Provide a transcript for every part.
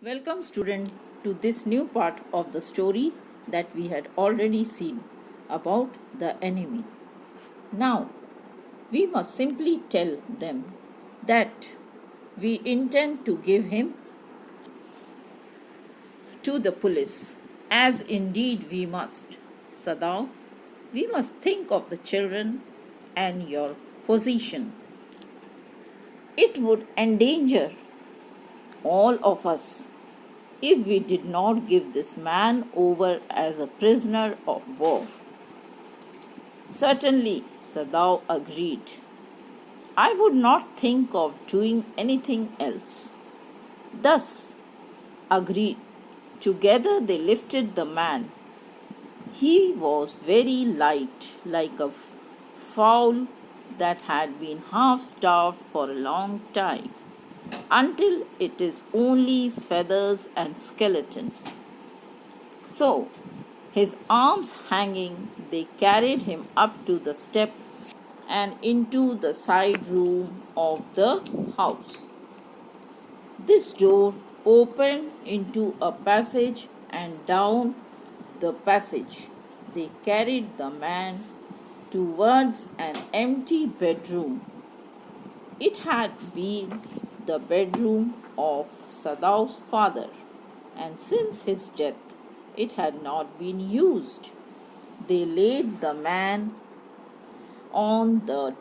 Welcome, student, to this new part of the story that we had already seen about the enemy. Now, we must simply tell them that we intend to give him to the police, as indeed we must. Sadao, we must think of the children and your position. It would endanger all of us if we did not give this man over as a prisoner of war. Certainly, Sadao agreed. I would not think of doing anything else. Thus, agreed. Together they lifted the man. He was very light, like a fowl that had been half starved for a long time, until it is only feathers and skeleton. So, his arms hanging, they carried him up to the step and into the side room of the house. This door opened into a passage, and down the passage they carried the man towards an empty bedroom. It had been the bedroom of Sadao's father, and since his death it had not been used. They laid the man on the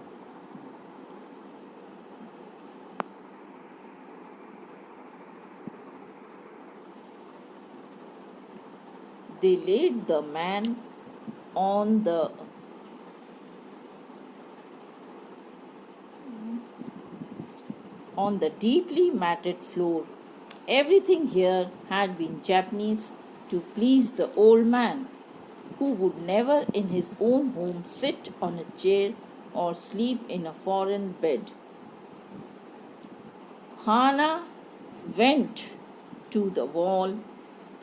they laid the man on the deeply matted floor. Everything here had been Japanese to please the old man, who would never in his own home sit on a chair or sleep in a foreign bed. Hana went to the wall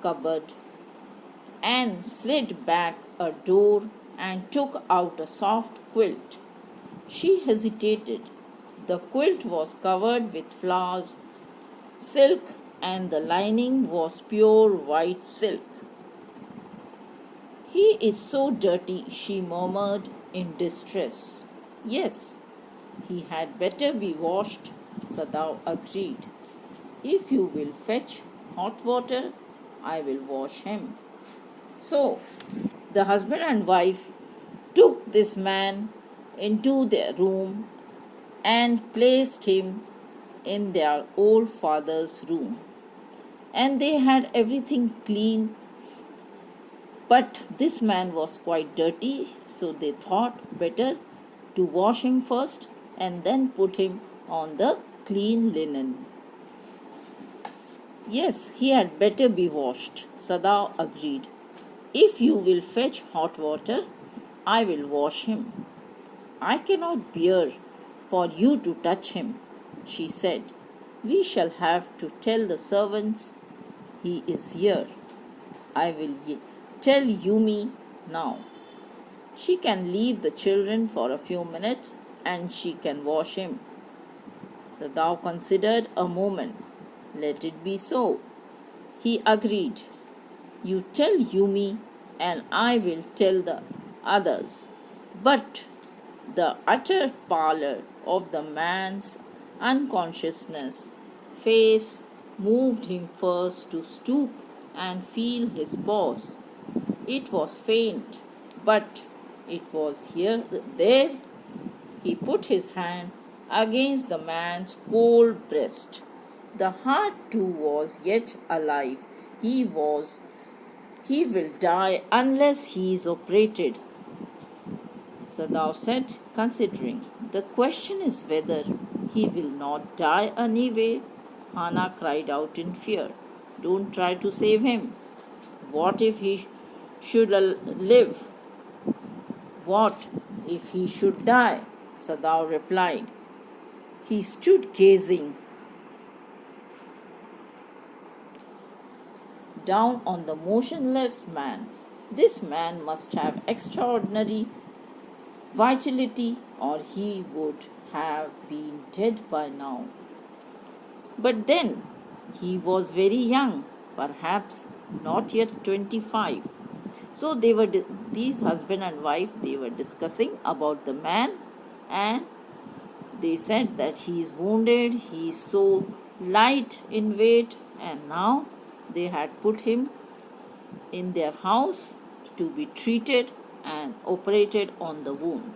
cupboard and slid back a door and took out a soft quilt. She hesitated. The quilt was covered with flowers, silk, and the lining was pure white silk. He is so dirty, she murmured in distress. Yes, he had better be washed, Sadao agreed. If you will fetch hot water, I will wash him. So, the husband and wife took this man into their room and placed him in their old father's room. And they had everything clean, but this man was quite dirty, so they thought better to wash him first and then put him on the clean linen. Yes, he had better be washed, Sadao agreed. If you will fetch hot water, I will wash him. I cannot bear for you to touch him, she said. We shall have to tell the servants he is here. I will tell Yumi now. She can leave the children for a few minutes and she can wash him. Sadao considered a moment. Let it be so. He agreed. You tell Yumi and I will tell the others. But the utter pallor of the man's unconsciousness face moved him first to stoop and feel his pulse. It was faint, but it was there. He put his hand against the man's cold breast. The heart too was yet alive. He will die unless he is operated, Sadao said, considering. The question is whether he will not die anyway. Hana cried out in fear. Don't try to save him. What if he should live? What if he should die? Sadao replied. He stood gazing down on the motionless man. This man must have extraordinary vitality, or he would have been dead by now. But then He was very young, perhaps not yet 25. So these husband and wife, they were discussing about the man, and they said that he is wounded, he is so light in weight, and now they had put him in their house to be treated and operated on the wound.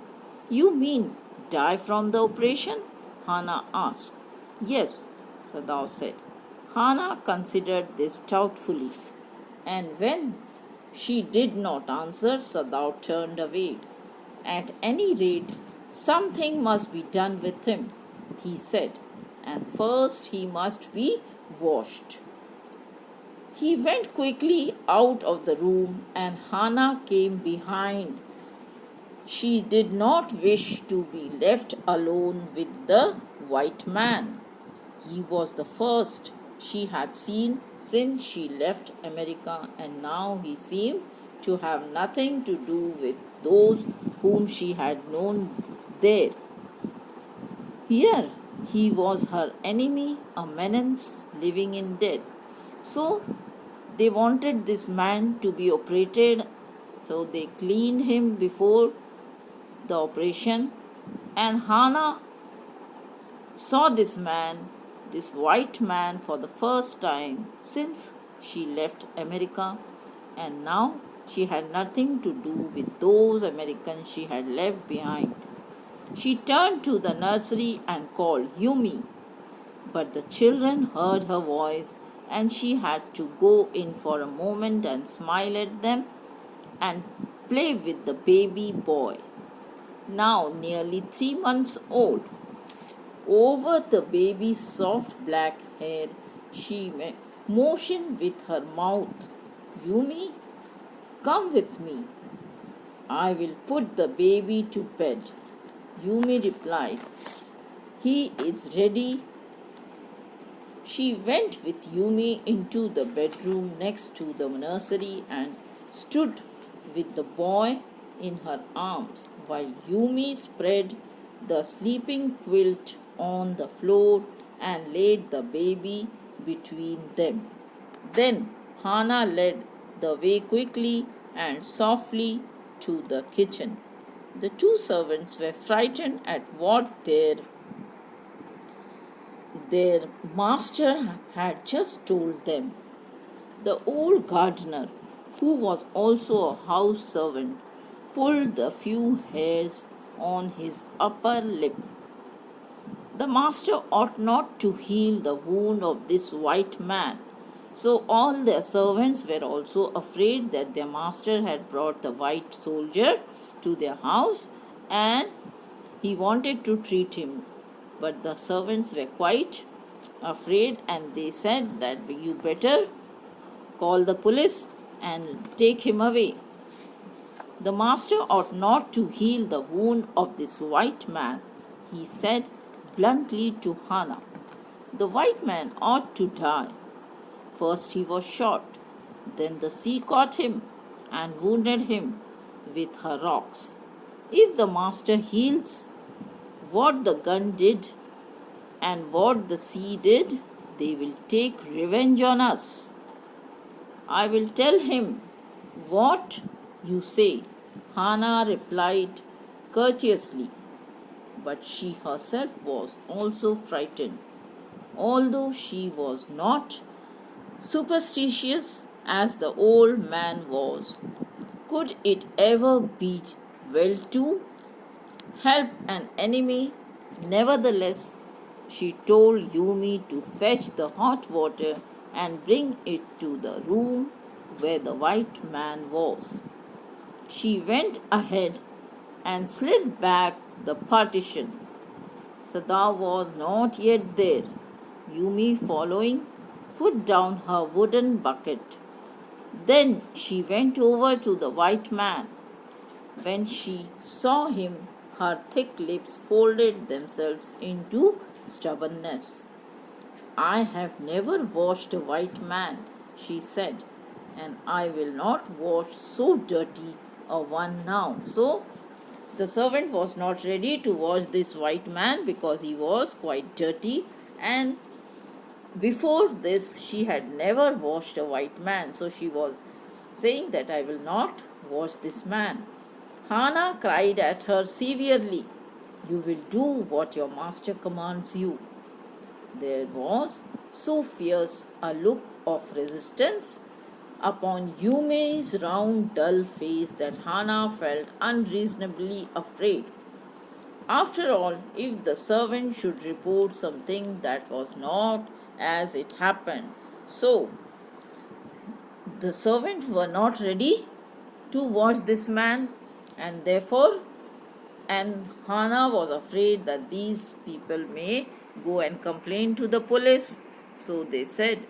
You mean die from the operation? Hannah asked. Yes, Sadao said. Hannah considered this doubtfully, and when she did not answer, Sadao turned away. At any rate, something must be done with him, he said, and first he must be washed. He went quickly out of the room, and Hannah came behind. She did not wish to be left alone with the white man. He was the first she had seen since she left America, and now he seemed to have nothing to do with those whom she had known there. Here he was her enemy, a menace living in death. So they wanted this man to be operated, so they cleaned him before the operation, and Hannah saw this man, this white man, for the first time since she left America, and now she had nothing to do with those Americans she had left behind. She turned to the nursery and called Yumi, but the children heard her voice, and she had to go in for a moment and smile at them and play with the baby boy, now nearly 3 months old. Over the baby's soft black hair, she motioned with her mouth. Yumi, come with me. I will put the baby to bed. Yumi replied, he is ready. She went with Yumi into the bedroom next to the nursery and stood with the boy in her arms while Yumi spread the sleeping quilt on the floor and laid the baby between them. Then Hannah led the way quickly and softly to the kitchen. The two servants were frightened at what their master had just told them. The old gardener, who was also a house servant, pulled the few hairs on his upper lip. The master ought not to heal the wound of this white man. So all their servants were also afraid that their master had brought the white soldier to their house and he wanted to treat him. But the servants were quite afraid, and they said that you better call the police and take him away. The master ought not to heal the wound of this white man, he said bluntly to Hannah. The white man ought to die. First he was shot, then the sea caught him and wounded him with her rocks. If the master heals what the gun did and what the sea did, they will take revenge on us. I will tell him what you say, Hannah replied courteously, but she herself was also frightened, although she was not superstitious as the old man was. Could it ever be well to help an enemy? Nevertheless, she told Yumi to fetch the hot water and bring it to the room where the white man was. She went ahead and slid back the partition. Sada was not yet there. Yumi, following, put down her wooden bucket. Then she went over to the white man. When she saw him, her thick lips folded themselves into stubbornness. I have never washed a white man, she said, and I will not wash so dirty a one now. So the servant was not ready to wash this white man because he was quite dirty, and Before this, she had never washed a white man, so she was saying that I will not wash this man. Hannah cried at her severely, "You will do what your master commands you." There was so fierce a look of resistance upon Yumi's round, dull face that Hannah felt unreasonably afraid. After all, if the servant should report something that was not as it happened, so the servants were not ready to watch this man, and therefore, and Hannah was afraid that these people may go and complain to the police. So they said,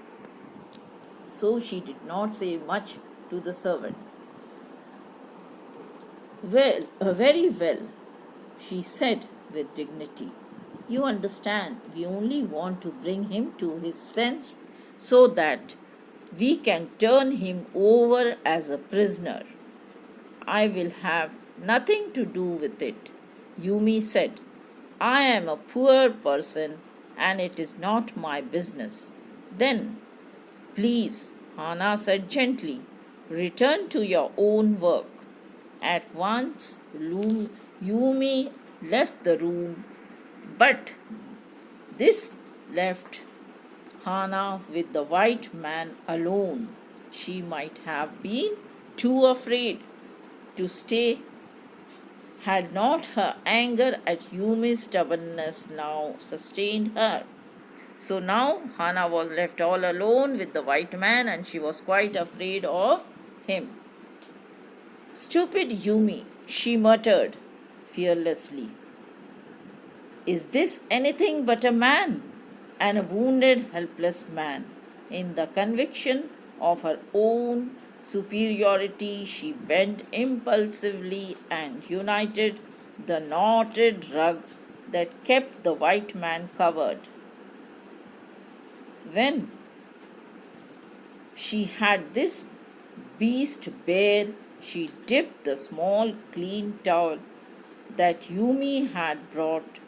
so she did not say much to the servant. Well, very well, she said with dignity. You understand, we only want to bring him to his sense so that we can turn him over as a prisoner. I will have nothing to do with it. Yumi said, I am a poor person and it is not my business. Then, please, Hannah said gently, return to your own work. At once, Yumi left the room, but this left Hannah with the white man alone. She might have been too afraid to stay had not her anger at Yumi's stubbornness now sustained her. So now Hannah was left all alone with the white man and she was quite afraid of him. Stupid Yumi, she muttered fearlessly. Is this anything but a man? And a wounded, helpless man. In the conviction of her own superiority, she bent impulsively and united the knotted rug that kept the white man covered. When she had this beast bare, she dipped the small clean towel that Yumi had brought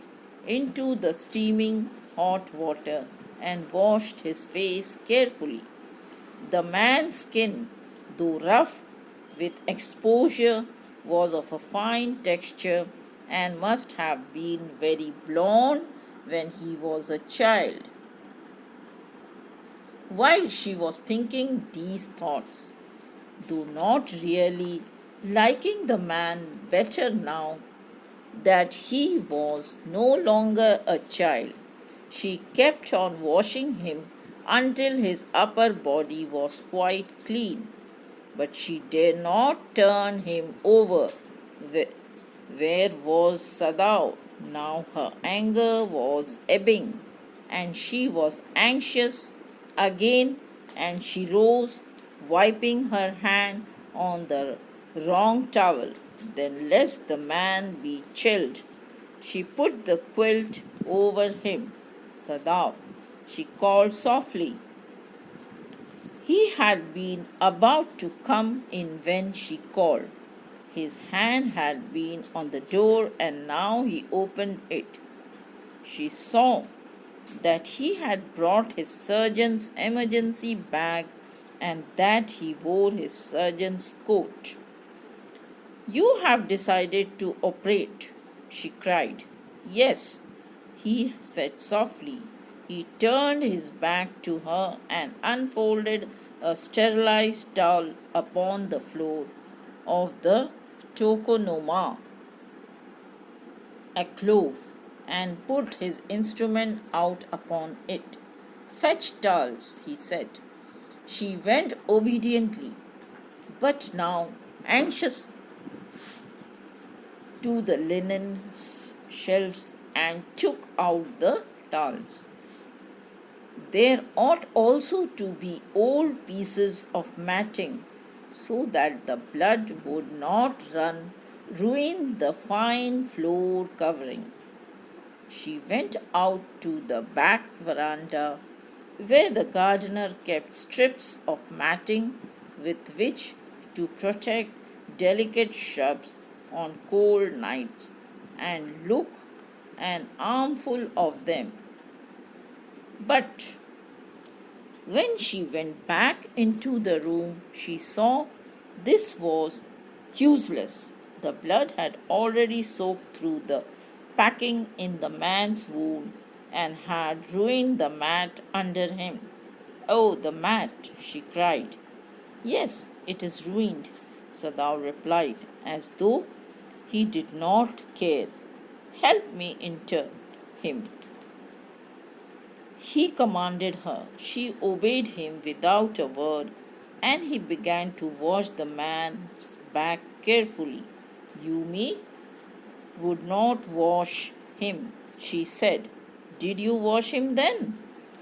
into the steaming hot water and washed his face carefully. The man's skin, though rough with exposure, was of a fine texture and must have been very blond when he was a child. While she was thinking these thoughts, though not really liking the man better now that he was no longer a child, she kept on washing him until his upper body was quite clean. But she dare not turn him over. Where was Sadao? Now her anger was ebbing, and she was anxious again, and she rose, wiping her hand on the wrong towel. Then, lest the man be chilled, she put the quilt over him. Sadao, she called softly. He had been about to come in when she called. His hand had been on the door and now he opened it. She saw that he had brought his surgeon's emergency bag and that he wore his surgeon's coat. You have decided to operate, she cried. Yes, he said softly. He turned his back to her and unfolded a sterilized towel upon the floor of the tokonoma, a clove, and put his instrument out upon it. Fetch towels, he said. She went obediently, but now anxious, to the linen shelves and took out the towels. There ought also to be old pieces of matting so that the blood would not ruin the fine floor covering. She went out to the back veranda where the gardener kept strips of matting with which to protect delicate shrubs on cold nights and look an armful of them. But When she went back into the room, she saw this was useless. The blood had already soaked through the packing in the man's wound and had ruined the mat under him. Oh, the mat, she cried. Yes, it is ruined, Sadao replied, as though he did not care. Help me inter him. He commanded her. She obeyed him without a word, and he began to wash the man's back carefully. Yumi would not wash him, she said. Did you wash him then?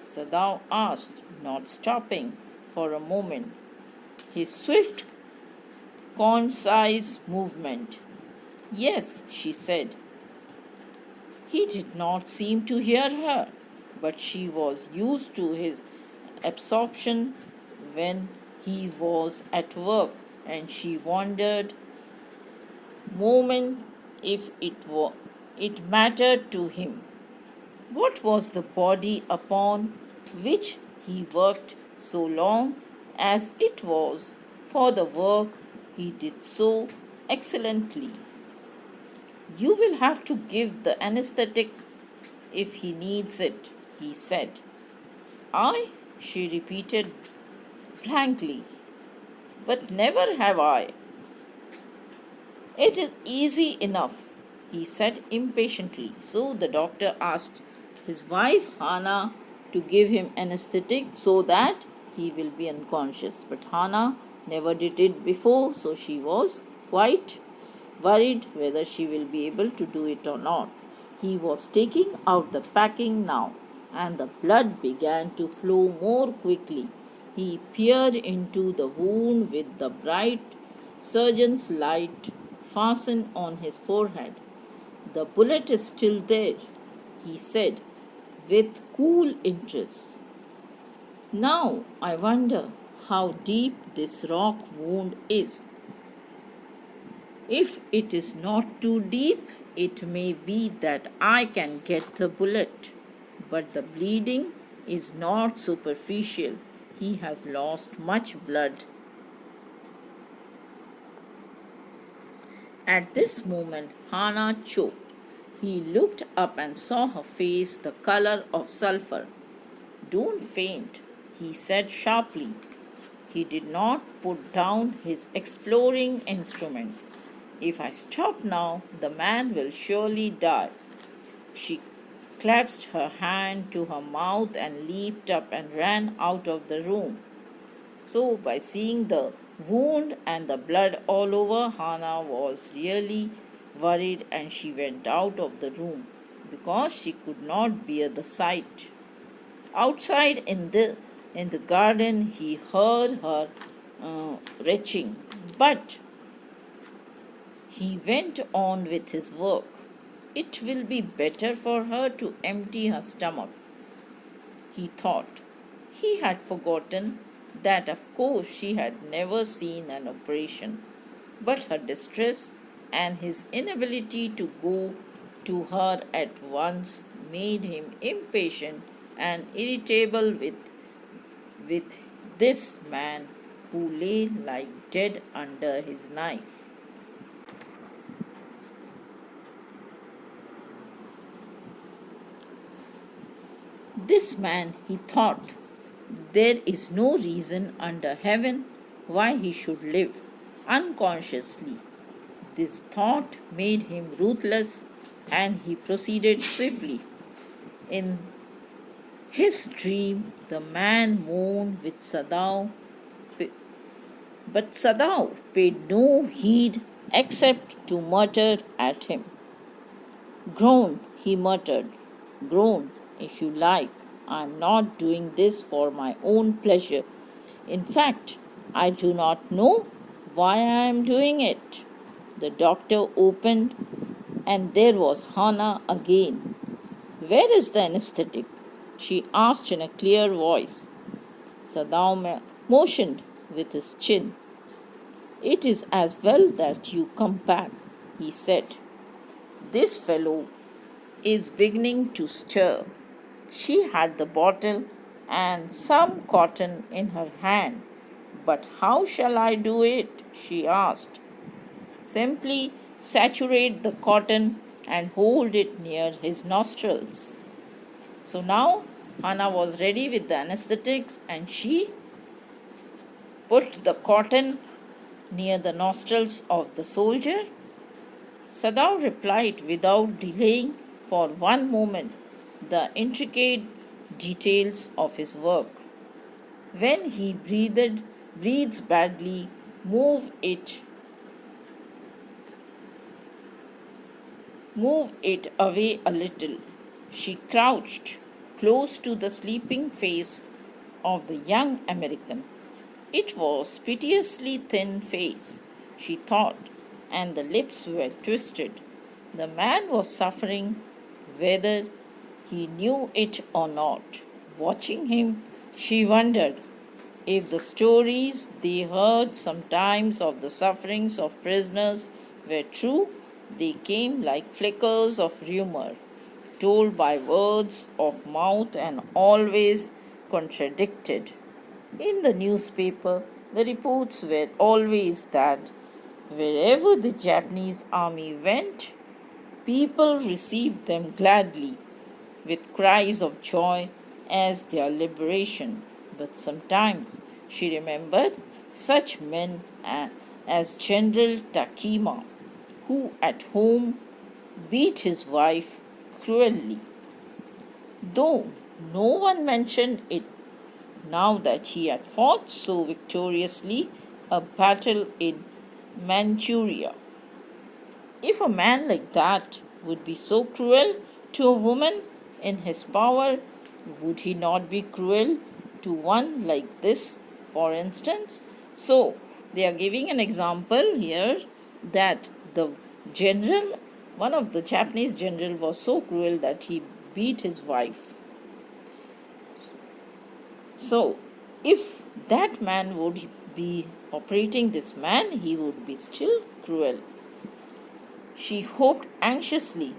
Sadao asked, not stopping for a moment. His swift, concise movement. Yes, she said. He did not seem to hear her, but she was used to his absorption when he was at work, and she wondered moment if it mattered to him. What was the body upon which he worked so long as it was for the work he did so excellently? You will have to give the anesthetic if he needs it, he said. I, she repeated blankly, but never have I. It is easy enough, he said impatiently. So the doctor asked his wife Hannah to give him anesthetic so that he will be unconscious. But Hannah never did it before, so she was quite worried whether she will be able to do it or not. He was taking out the packing now, and the blood began to flow more quickly. He peered into the wound with the bright surgeon's light fastened on his forehead. The bullet is still there, he said with cool interest. Now I wonder how deep this rock wound is. If it is not too deep, it may be that I can get the bullet. But the bleeding is not superficial. He has lost much blood. At this moment, Hannah choked. He looked up and saw her face the color of sulphur. Don't faint, he said sharply. He did not put down his exploring instrument. If I stop now, the man will surely die. She clasped her hand to her mouth and leaped up and ran out of the room. So, by seeing the wound and the blood all over, Hannah was really worried and she went out of the room because she could not bear the sight. Outside in the garden, he heard her retching, but he went on with his work. It will be better for her to empty her stomach, he thought. He had forgotten that, of course, she had never seen an operation, but her distress and his inability to go to her at once made him impatient and irritable with this man who lay like dead under his knife. This man, he thought, there is no reason under heaven why he should live unconsciously. This thought made him ruthless and he proceeded swiftly. In his dream, the man moaned with Sadao, but Sadao paid no heed except to mutter at him. Groan, he muttered. Groan, if you like. I am not doing this for my own pleasure. In fact, I do not know why I am doing it. The doctor opened, and there was Hannah again. Where is the anesthetic? She asked in a clear voice. Sadao motioned with his chin. It is as well that you come back, he said. This fellow is beginning to stir. She had the bottle and some cotton in her hand. But how shall I do it? She asked. Simply saturate the cotton and hold it near his nostrils. So now Hannah was ready with the anesthetics and she put the cotton near the nostrils of the soldier. Sadao replied without delaying for one moment the intricate details of his work. When he breathes badly, move it away a little. She crouched close to the sleeping face of the young American. It was piteously thin face, she thought, and the lips were twisted. The man was suffering, whether he knew it or not. Watching him, she wondered if the stories they heard sometimes of the sufferings of prisoners were true. They came like flickers of rumor, told by words of mouth and always contradicted. In the newspaper, the reports were always that wherever the Japanese army went, people received them gladly with cries of joy as their liberation. But sometimes she remembered such men as General Takima, who at home beat his wife cruelly, though no one mentioned it now that he had fought so victoriously a battle in Manchuria. If a man like that would be so cruel to a woman in his power, would he not be cruel to one like this, for instance? So, they are giving an example here that the general, one of the Japanese general, was so cruel that he beat his wife. So, if that man would be operating this man, he would be still cruel. She hoped anxiously.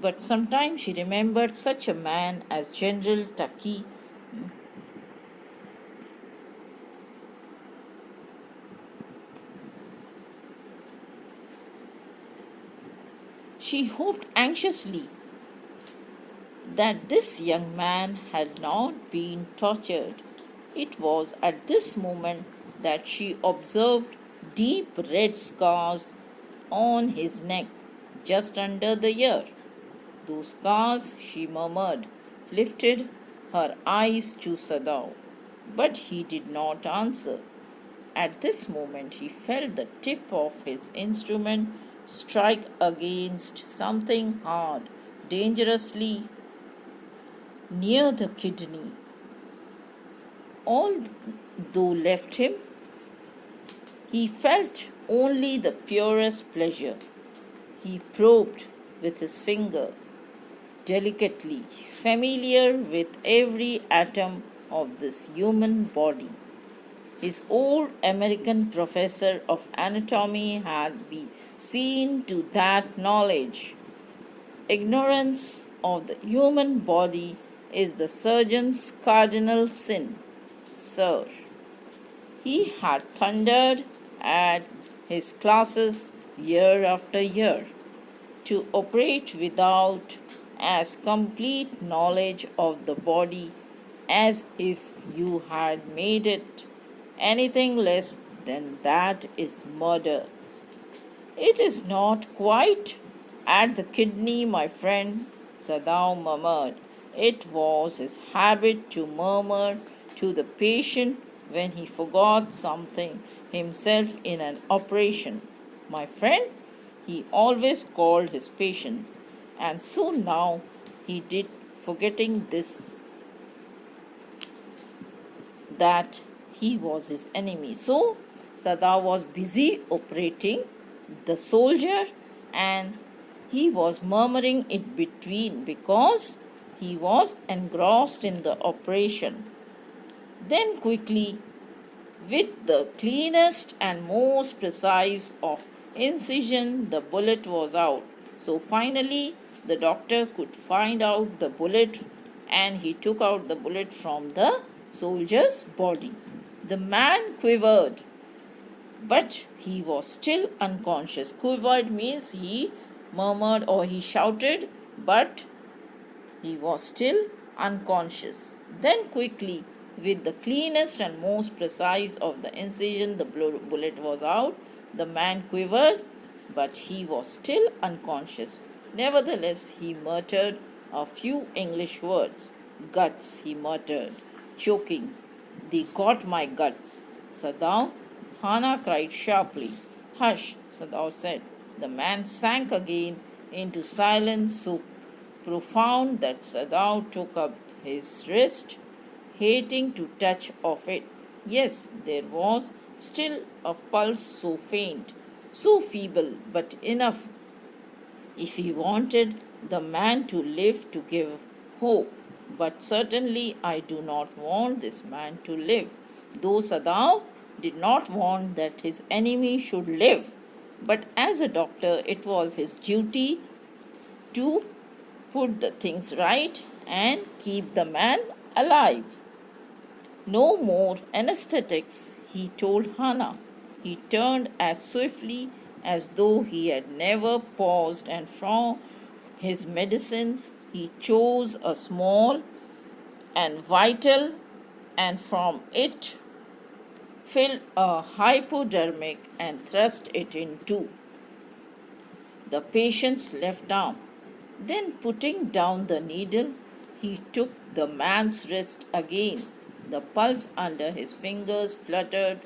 But sometimes she remembered such a man as General Taki. She hoped anxiously that this young man had not been tortured. It was at this moment that she observed deep red scars on his neck just under the ear. Those scars, she murmured, lifted her eyes to Sadao, but he did not answer. At this moment, he felt the tip of his instrument strike against something hard, dangerously near the kidney. Although left him, he felt only the purest pleasure. He probed with his finger, delicately, familiar with every atom of this human body. His old American professor of anatomy had been seen to that knowledge. Ignorance of the human body is the surgeon's cardinal sin, sir. He had thundered at his classes year after year to operate without as complete knowledge of the body as if you had made it. Anything less than that is murder. It is not quite at the kidney, my friend, Sadao murmured. It was his habit to murmur to the patient when he forgot something himself in an operation. My friend, he always called his patients, and so now he did, forgetting this, that he was his enemy. So Sadao was busy operating the soldier and he was murmuring it between because he was engrossed in the operation. Then quickly, With the cleanest and most precise of incision, the bullet was out. So finally, the doctor could find out the bullet, and he took out the bullet from the soldier's body. The man quivered, but he was still unconscious. Quivered means he murmured or he shouted, but he was still unconscious. Then quickly, with the cleanest and most precise of the incision, the bullet was out. The man quivered, but he was still unconscious. Nevertheless, he muttered a few English words. Guts, he muttered, choking. They got my guts. Sadao, Hannah cried sharply. Hush, Sadao said. The man sank again into silence so profound that Sadao took up his wrist, hating to touch of it. Yes, there was still a pulse so faint, so feeble, but enough if he wanted the man to live to give hope. But certainly I do not want this man to live, though Sadao did not want that his enemy should live. But as a doctor, it was his duty to put the things right and keep the man alive. No more anesthetics, he told Hannah. He turned as swiftly as though he had never paused, and from his medicines he chose a small and vital, and from it filled a hypodermic and thrust it into the patient's left arm. Then, putting down the needle, he took the man's wrist again. The pulse under his fingers fluttered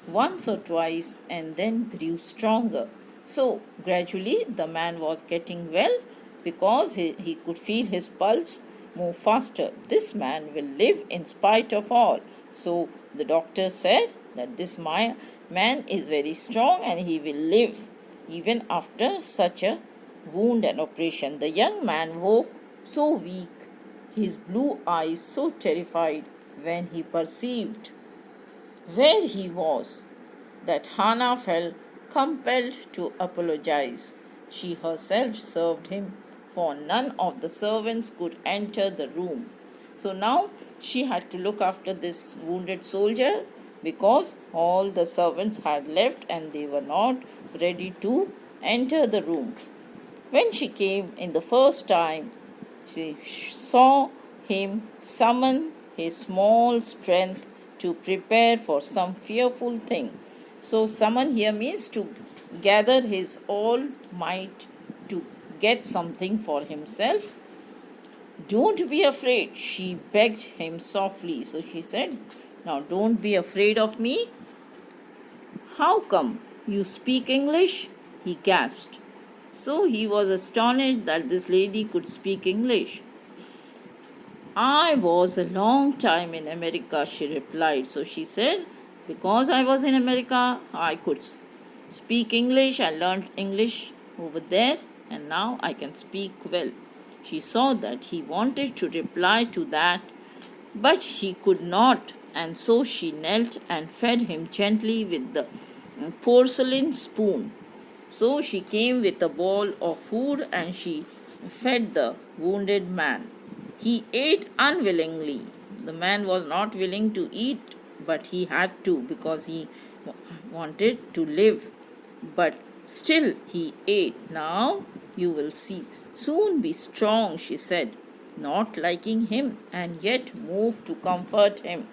once or twice and then grew stronger. So, gradually, the man was getting well because he could feel his pulse move faster. This man will live in spite of all. So, the doctor said that this man is very strong and he will live even after such a wound and operation. The young man woke so weak, his blue eyes so terrified when he perceived where he was, that Hannah felt compelled to apologize. She herself served him, for none of the servants could enter the room. So now she had to look after this wounded soldier because all the servants had left and they were not ready to enter the room. When she came in the first time, she saw him summon his small strength to prepare for some fearful thing. So, summon here means to gather his all might to get something for himself. Don't be afraid, she begged him softly. So she said, now don't be afraid of me. How come? You speak English? He gasped. So he was astonished that this lady could speak English. I was a long time in America, she replied. So she said, because I was in America, I could speak English. I learned English over there and now I can speak well. She saw that he wanted to reply to that, but he could not, and so she knelt and fed him gently with the porcelain spoon. So she came with a bowl of food and she fed the wounded man. He ate unwillingly. The man was not willing to eat, but he had to because he wanted to live. But still he ate. Now you will see. Soon be strong, she said, not liking him and yet moved to comfort him.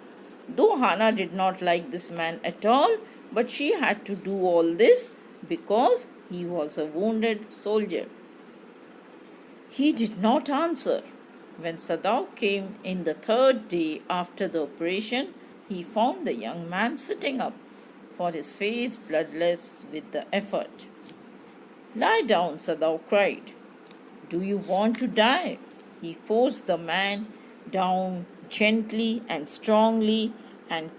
Though Hannah did not like this man at all, but she had to do all this because he was a wounded soldier. He did not answer. When Sadao came in the third day after the operation, he found the young man sitting up, for his face bloodless with the effort. Lie down, Sadao cried. Do you want to die? He forced the man down gently and strongly and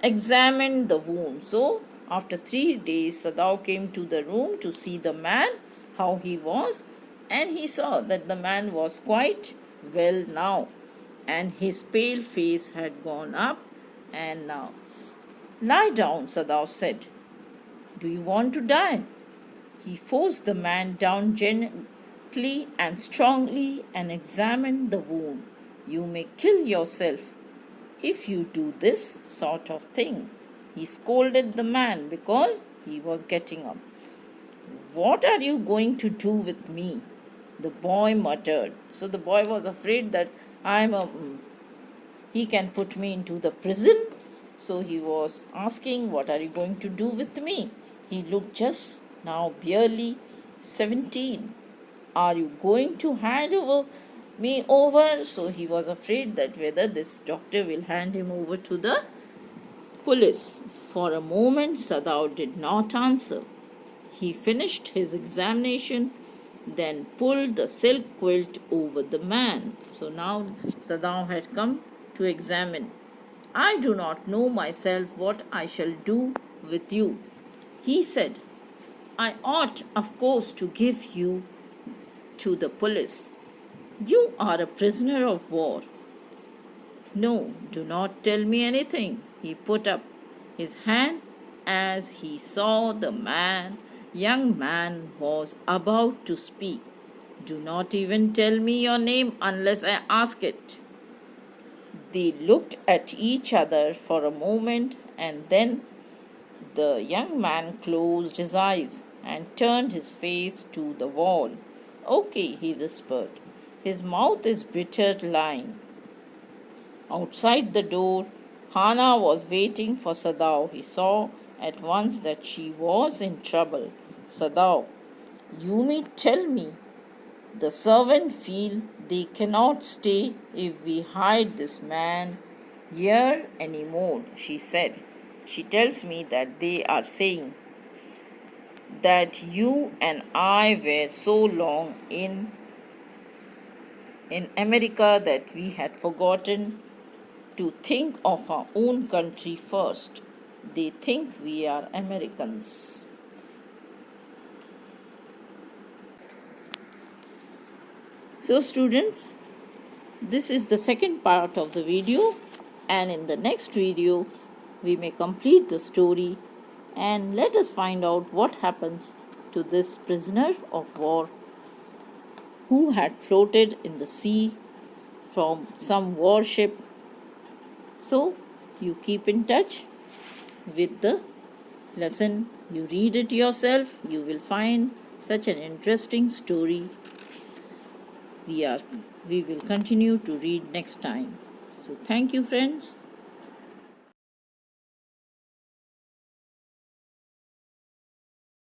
examined the wound. So, after 3 days, Sadao came to the room to see the man, how he was, and he saw that the man was quite well now, and his pale face had gone up, and now Lie down, Sadao said. Do you want to die? He forced the man down gently and strongly and examined the wound. You may kill yourself if you do this sort of thing. He scolded the man because he was getting up. What are you going to do with me? The boy muttered. So the boy was afraid that he can put me into the prison. So he was asking, what are you going to do with me? He looked just now barely 17. Are you going to hand me over? So he was afraid that whether this doctor will hand him over to the police. For a moment, Sadao did not answer. He finished his examination, then pulled the silk quilt over the man. So now Sadao had come to examine. I do not know myself what I shall do with you, he said. I ought, of course, to give you to the police. You are a prisoner of war. No, do not tell me anything. He put up his hand as he saw the young man was about to speak. Do not even tell me your name unless I ask it. They looked at each other for a moment, and then the young man closed his eyes and turned his face to the wall. Okay, he whispered. His mouth is bitter line. Outside the door, Hana was waiting for Sadao. He saw at once that she was in trouble. Sadao, you may tell me. The servants feel they cannot stay if we hide this man here anymore, she said. She tells me that they are saying that you and I were so long in America that we had forgotten to think of our own country first. They think we are Americans. So students, this is the second part of the video, and in the next video we may complete the story and let us find out what happens to this prisoner of war who had floated in the sea from some warship. So you keep in touch with the lesson. You read it yourself. You will find such an interesting story. We will continue to read next time. So thank you, friends.